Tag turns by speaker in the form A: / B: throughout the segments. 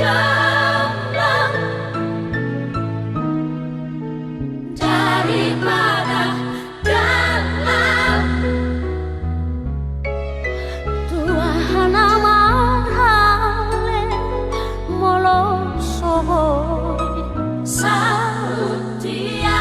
A: cemerlang daripada gelap. Tuhan amarale molosoy saut dia.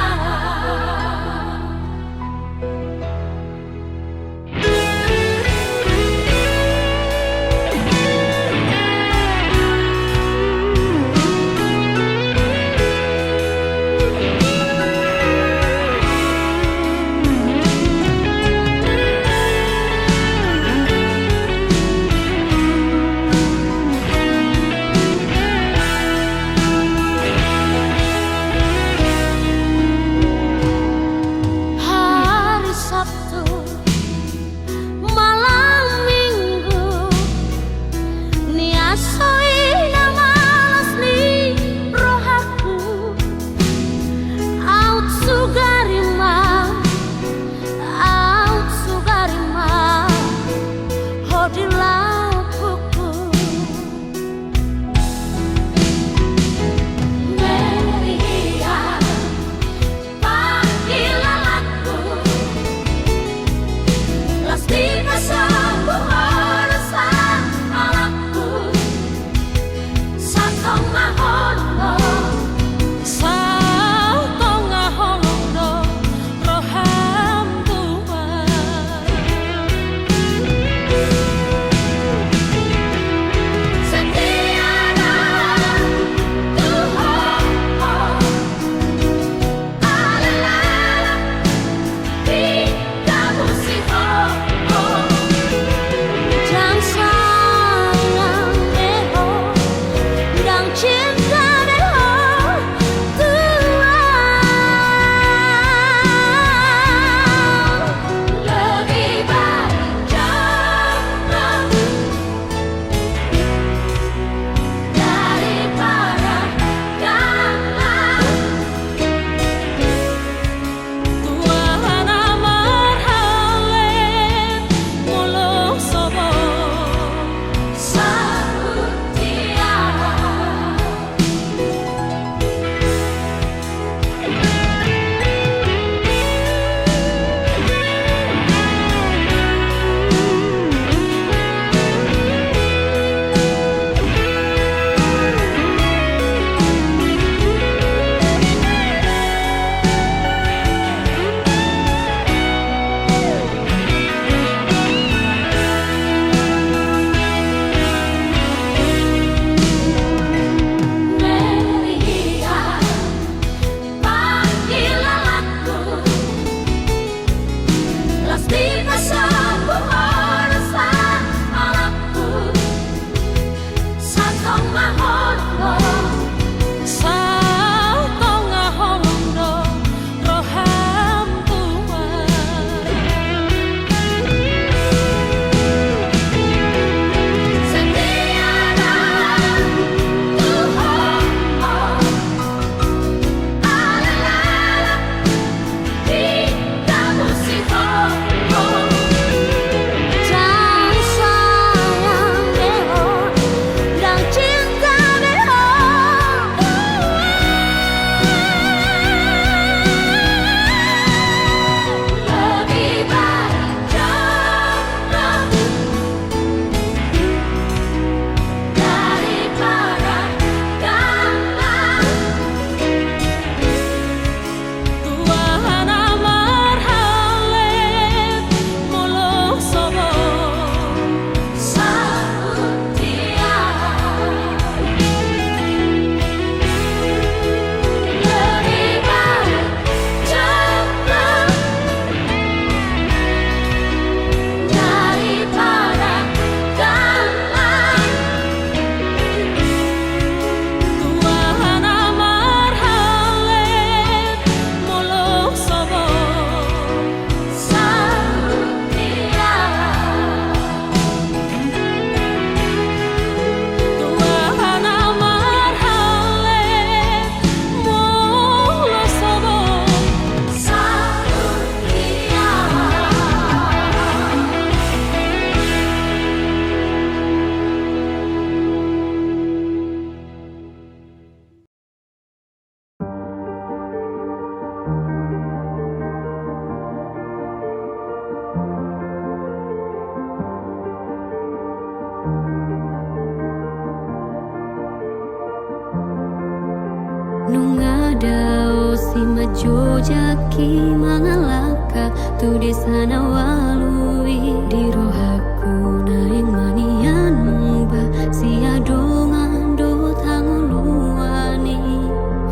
B: Nungadao si majojaki mangalaka tu di sana walui di rohaku naing manian mungba si adongan do tanguluani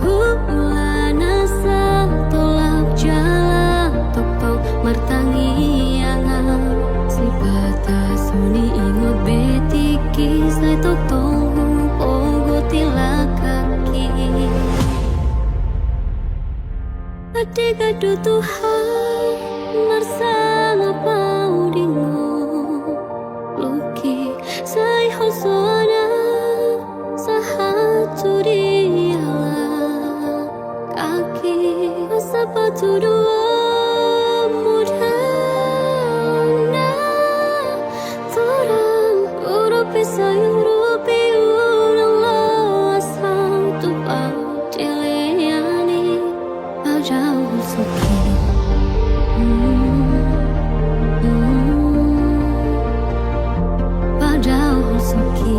B: hulana sa tolak jalan topau martangiangan si batas suni ingot betiki sai totong ogo tilakaki Adigado Tuhan marsama paudingo Luki sai hosoana sahatu diala Kaki asapatu dua mudana Torang urupi sayurupi ulang asam tupang Dileyani Padahal suki Padahal suki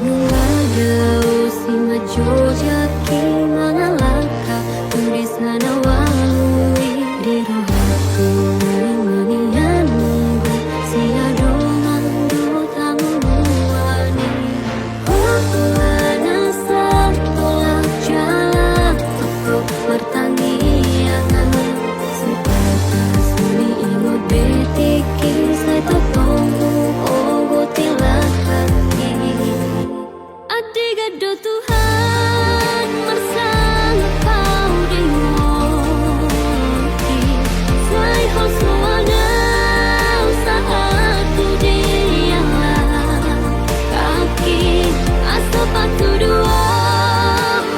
B: Nungadao si majojaki mangalaka tu di sana walui di rohaku naing manian munggu si adongan do tanguluani hulana sa tolak jalan toko pertangiangan si batas suni ingot betiki sai totongku ogo tilakaki Adigado Tuhan marsama paudingo sai hosoana sahatu diala kaki asapatu dua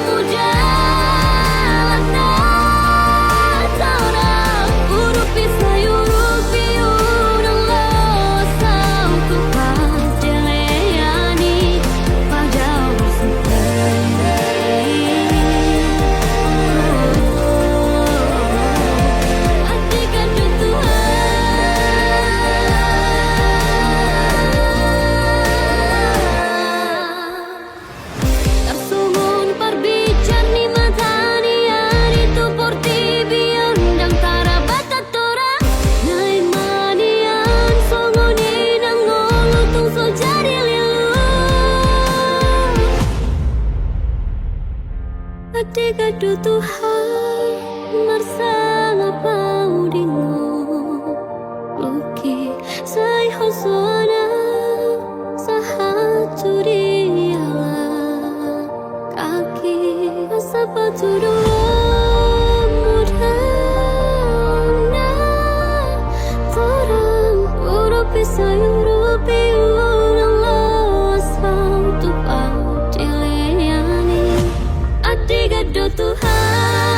B: mudana Torang urupi sayurupi urang losau tupang Dileyani padahal suki Adigado Tuhan Tersumun perbicar ni matani hari tu porti biang dang tarabatat tora Naing manian songoni nang ngolutung so jadi lilu Adigado Tuhan marsama paudingo Luki sai hosoana sahatu diala Kaki asapatu dua mudana Torang urupi sayurupi ulang losau tupang Dileyani Adigado Tuhan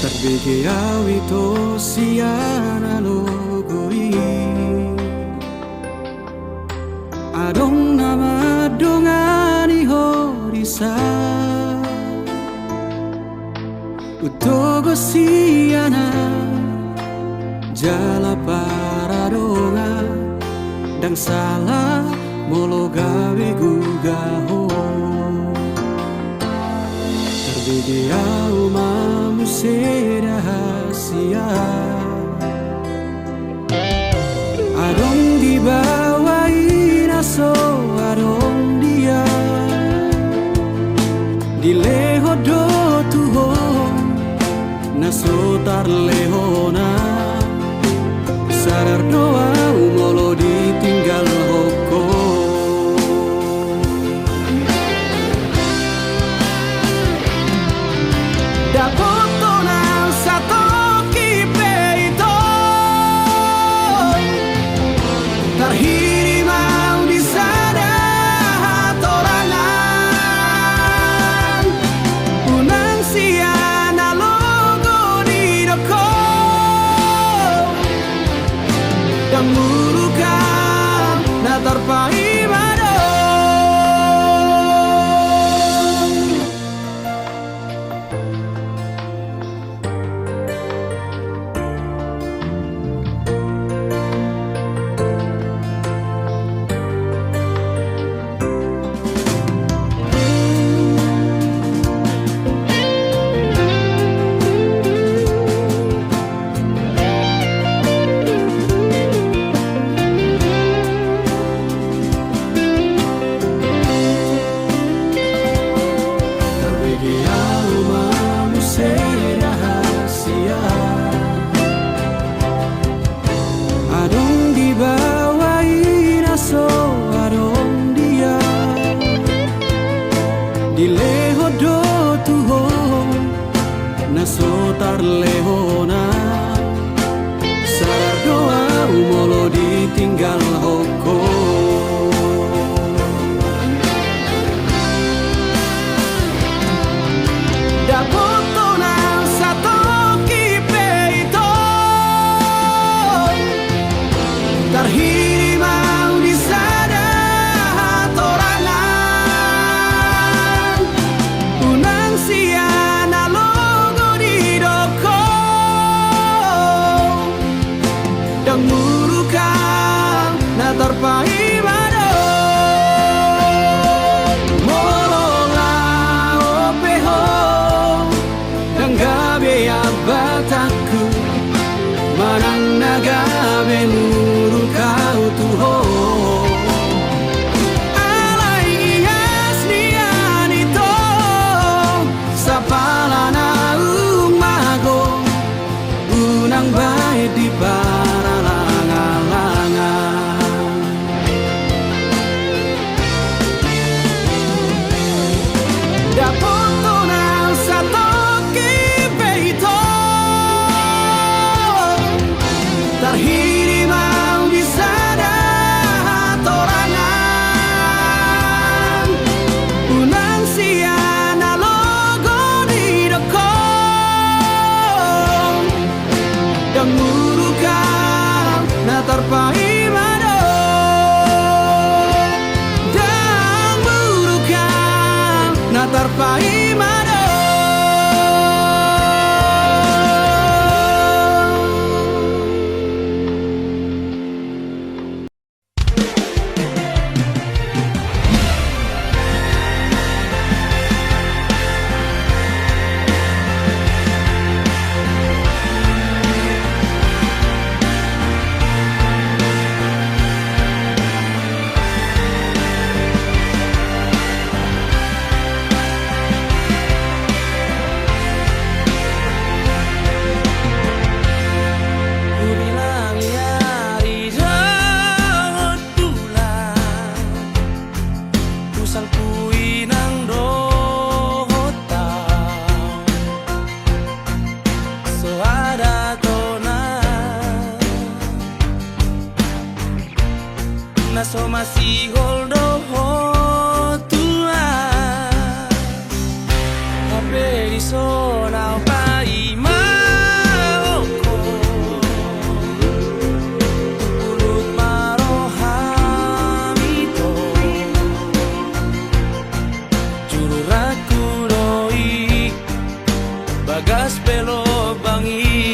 C: Terbege awito siana logoi Adong nama dongani horisa Utogo siana jala paradonga Dang salah molo gawe gugaho Terbege au mamu rahasia Adong dibawain aso adong dia Dileho do tuho naso tar lehona Sadar doa umolo ditinggal hoko Dileho do tuho naso tar lehona Sadar doa umolo ditinggal hoko Dapoto na sato kipeito Tarhiri mau di sana torangan Unang siana logo di doko Dan murukan na terpaimado Molola opeho Dan gabe abataku Manang nagabe murukau tuho Alai ias nianito Sapalana umago Unang baik di paralangan-langan Dapoto na sato kipeito Tarhiri mau di sana torangan Unang siana logo di doko Dan murukan na terpaimado Dan murukan na terpaimado so masih holdo ho tua hape di so now pai ma oko ulut maro hamito juru raku doi bagas pelo bangi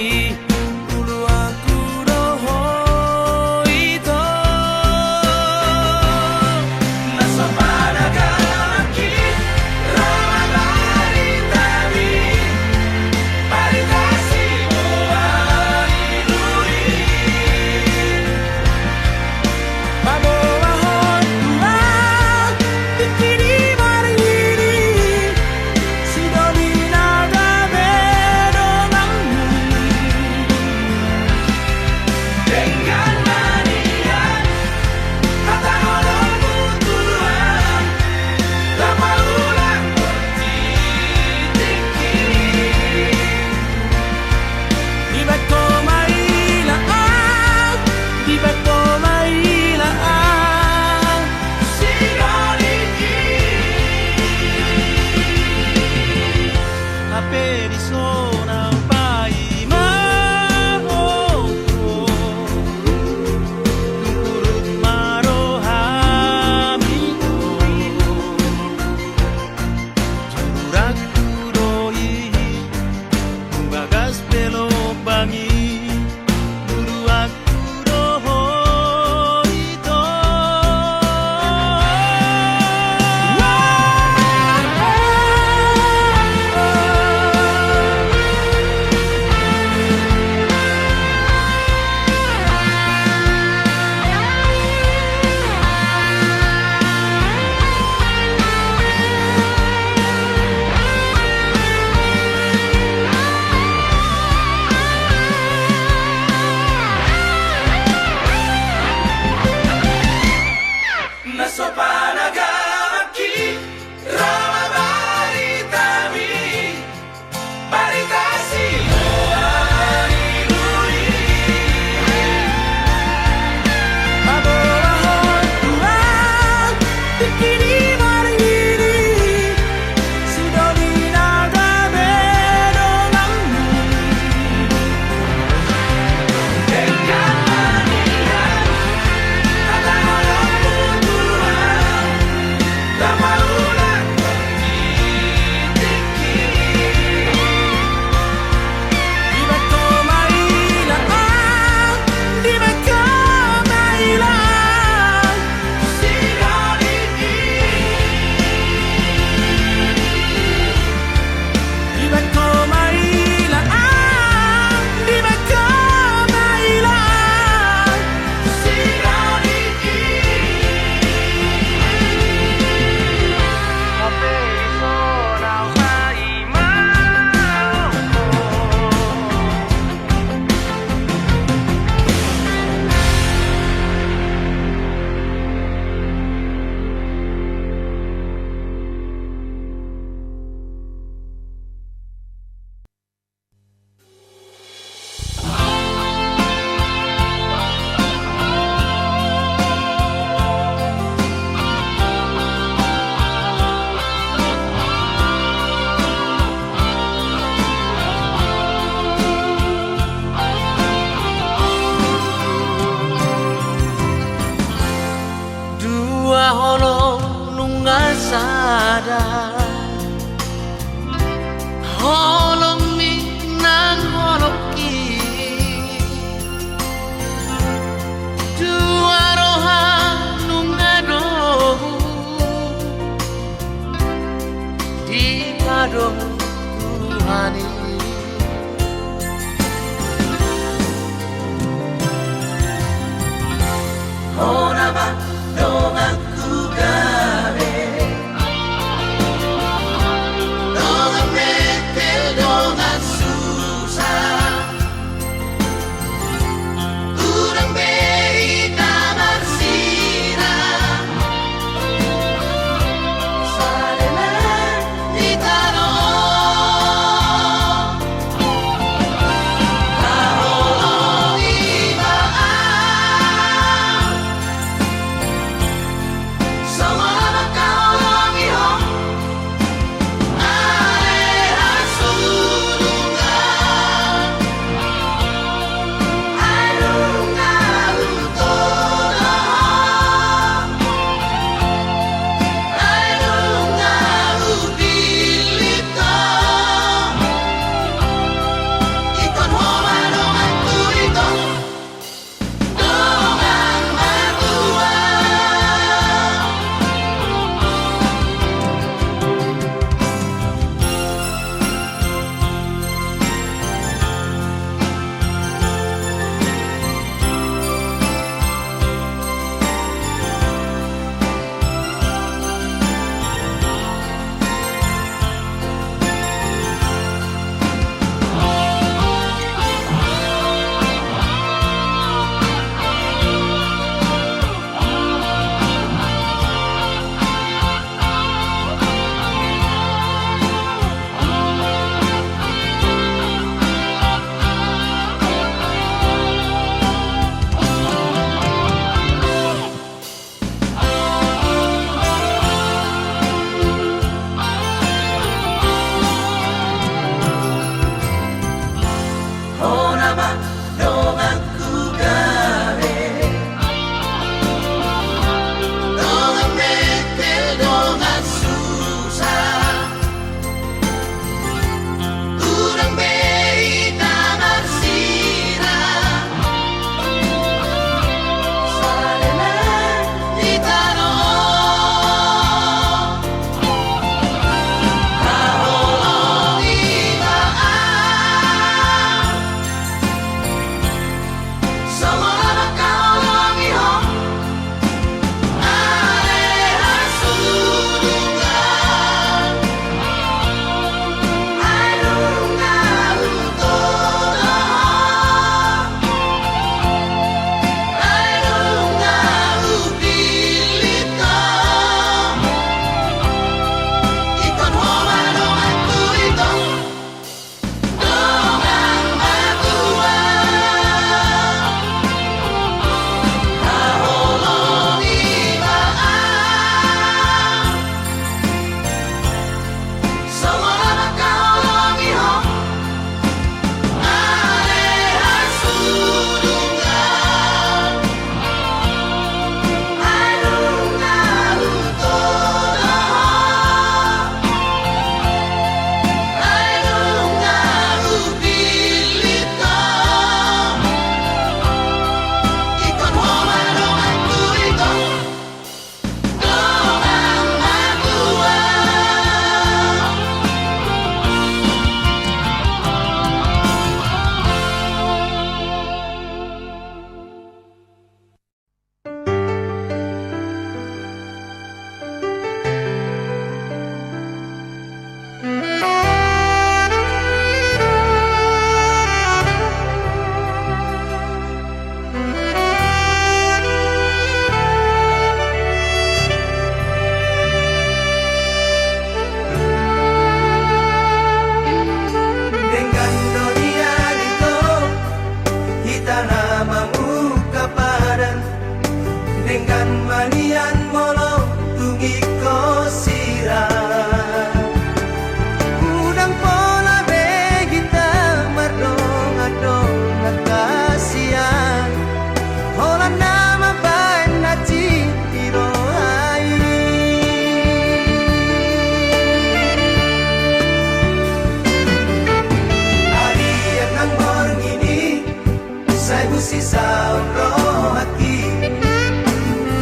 D: busisa roh hati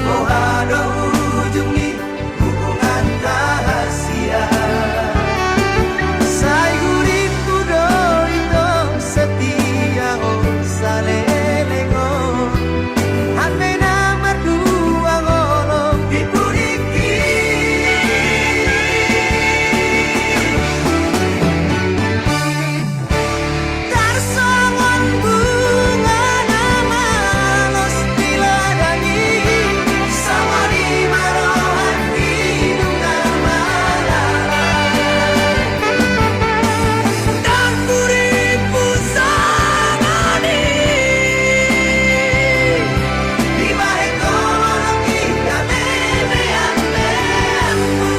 D: Mohado ujungi hubungan rahasia Sai guriku do itu setia oh salelengo Hame nama dua ngolong dipuriki Tarsongon bunga nama los diladani Sawari marohan hidungan malalan Dan buriku sanani Di balik kolong kita memeang-meangmu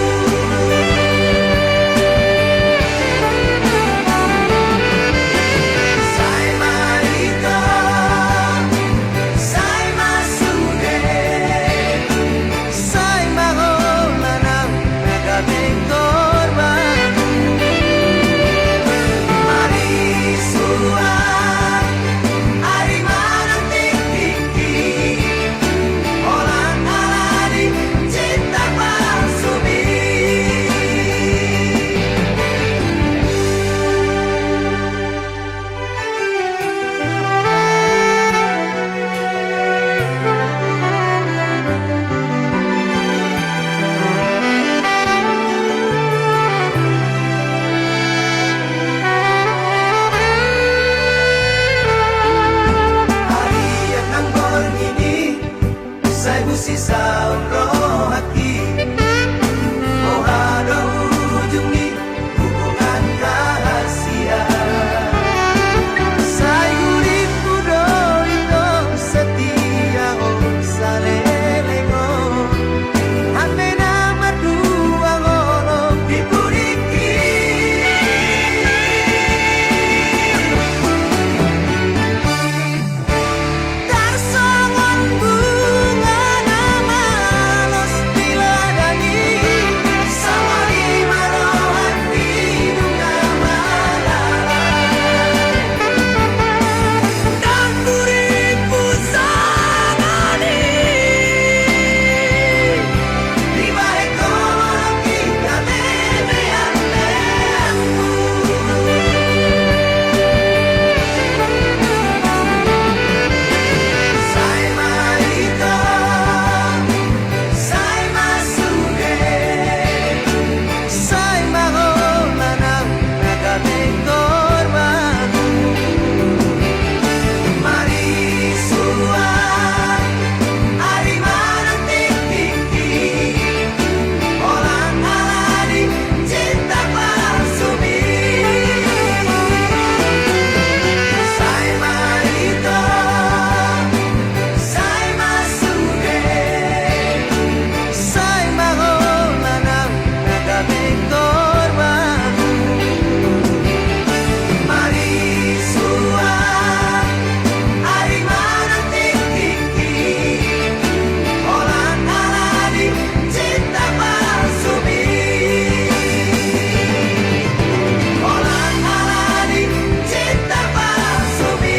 D: Sai marito, sai masude Sai maholanang nagabing korban Marisuan, ari manang tiki-tiki Orang alani cinta palsumi Harian ng borngini Sai busisa roh hati Mohado ujungi hubungan rahasia Sai guriku do itu setia oh salelengo Hame nama dua ngolong dipuriki Tarsongon bunga nama los diladani Sawari marohan hidungan malalan Dan buriku sanani Di balik kolong kita memeang-meangmu Sai marito, sai masude Sai maholanang nagabing korban Marisuan, ari manang tiki-tiki Orang alani cinta palsumi Sai marito, sai masude Sai maholanang nagabing korban Marisuan, ari manang tiki-tiki Orang alani cinta palsumi Orang alani cinta palsumi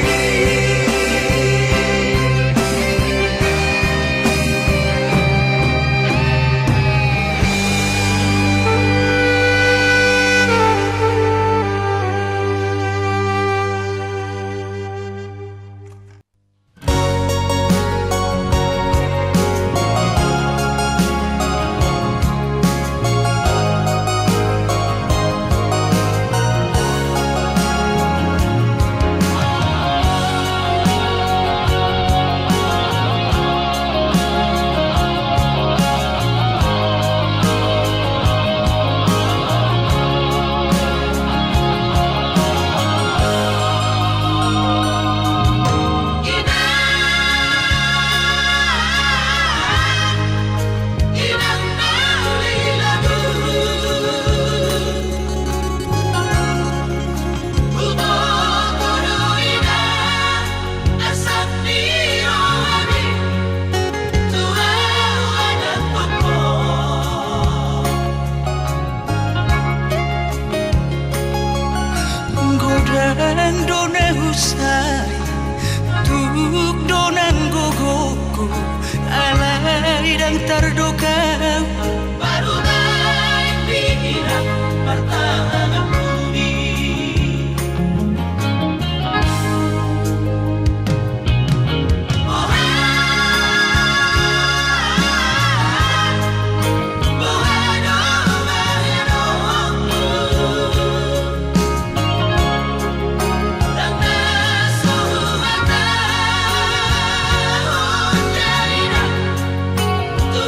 E: Godang done usai tu
D: dan terduga baru naik pikiran pertahanan bumi. Tu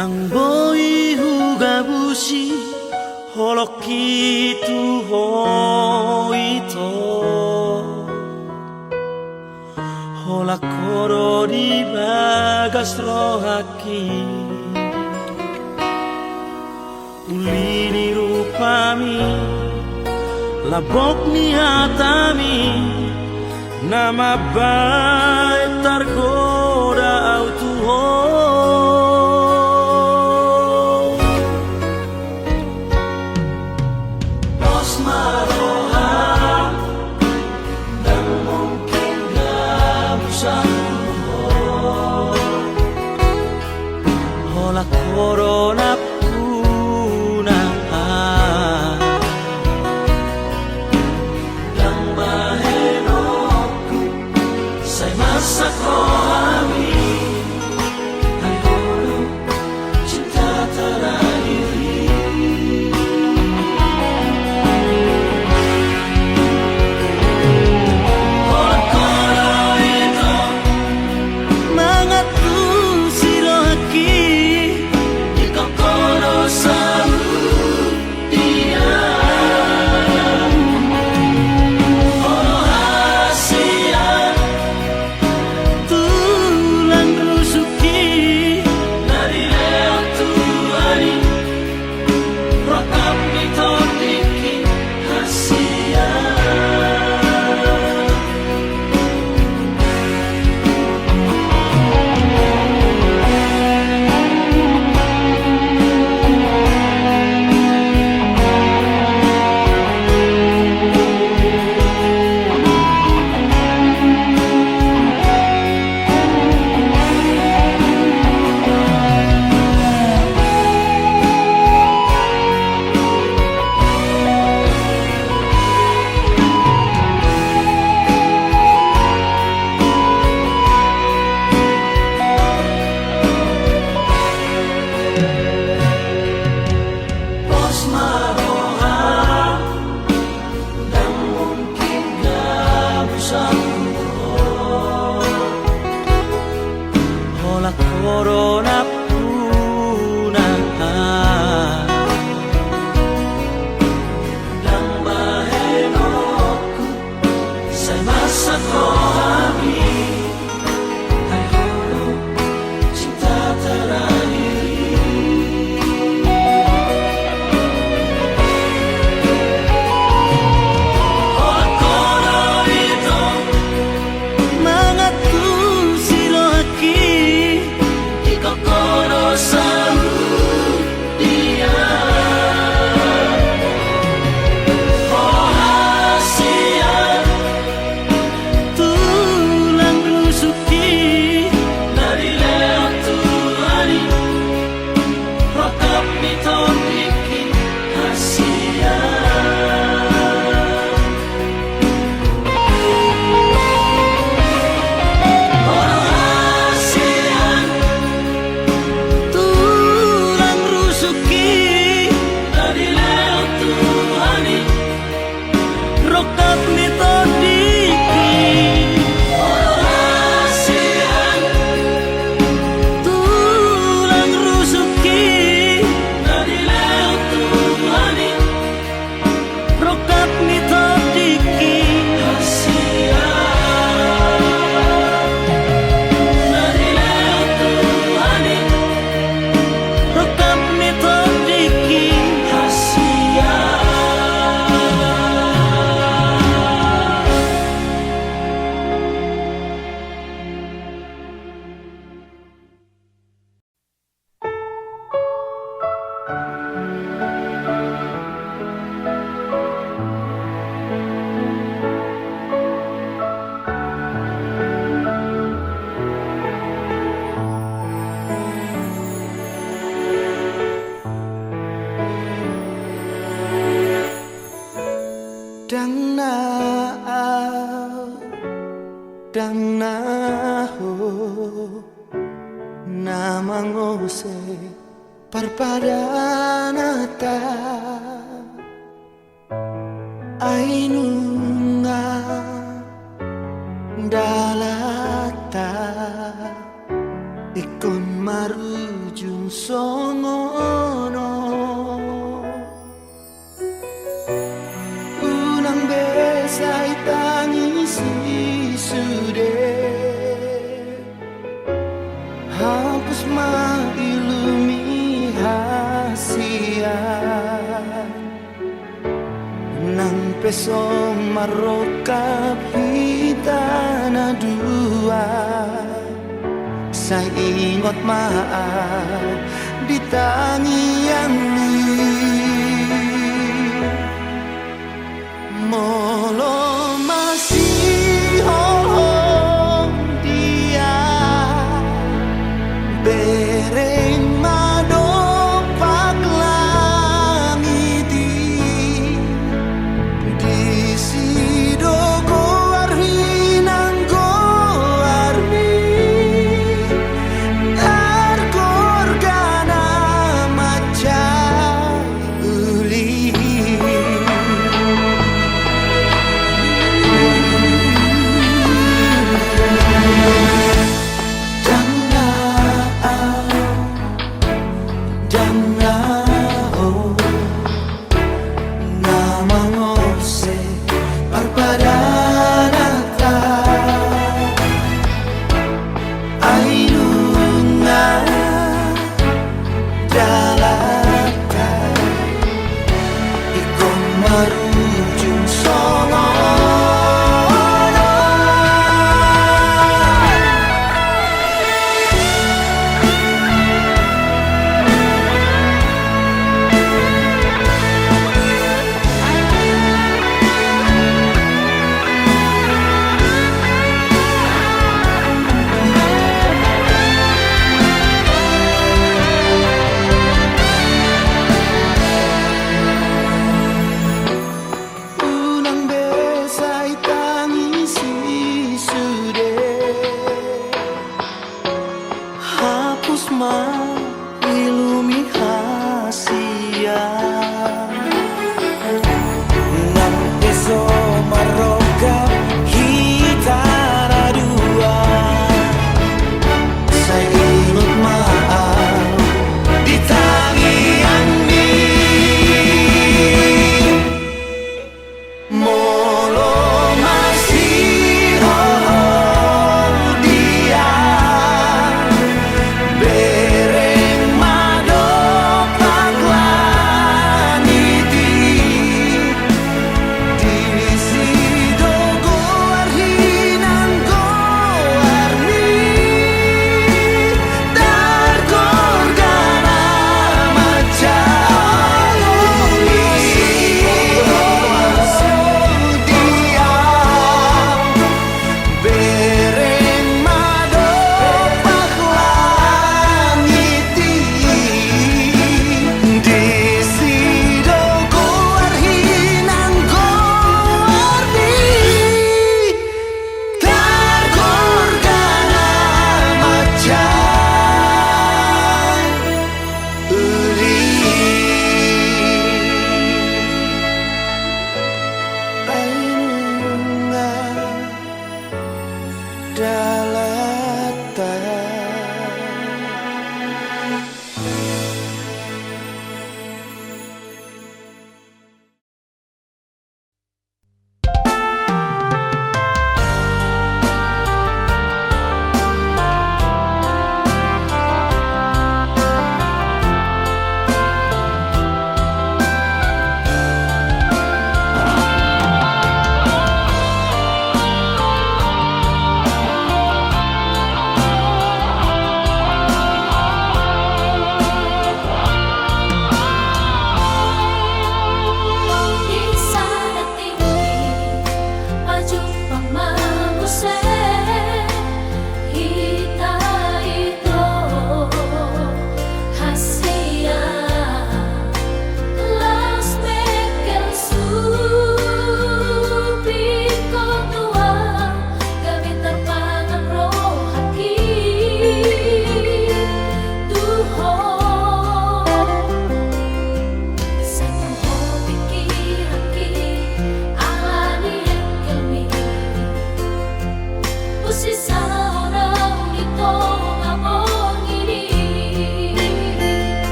D: Nang boi huga bushi holoki tu hoito hola koro di bagas rohaki ulini rupami labok ni hatami nama baik tergoda autuho Los maroha dan mungkin gak bisa hola corona puna yang mahenoku say masak rohami hayono cinta terakhiri hola koro itu mangatu sirohaki di kokoro selalu dia hola hasia tulang rusuki dari leo tuari rokam mitodiki hasia Los maroha dan mungkin gak bisa hola corona puna dan mahenoku say masak rohami hayono cinta terakhiri hola koro itu mangatu sirohaki di kokoro selalu dia hola hasia tulang rusuki dari leo tuari rokap mitodiki hasia tulang rusuki dari leo tuari rokap mitodiki hasia tulang rusuki dari leo tuari rokap mitodiki hasia dari leo tuari rokap mitodiki hasia dang na ho namangose parpadanata ainunga dalata ikon maruju marujung songono unang besai tangisi sude hapus mailumi hasian nang peso marokap hitana dua sa ingot maaf di tangian ni molo masih hohong dia bereng madopak langiti di sidogo arhinang goarmi argorgana macam uli marujung songono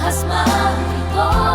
A: Hasma ko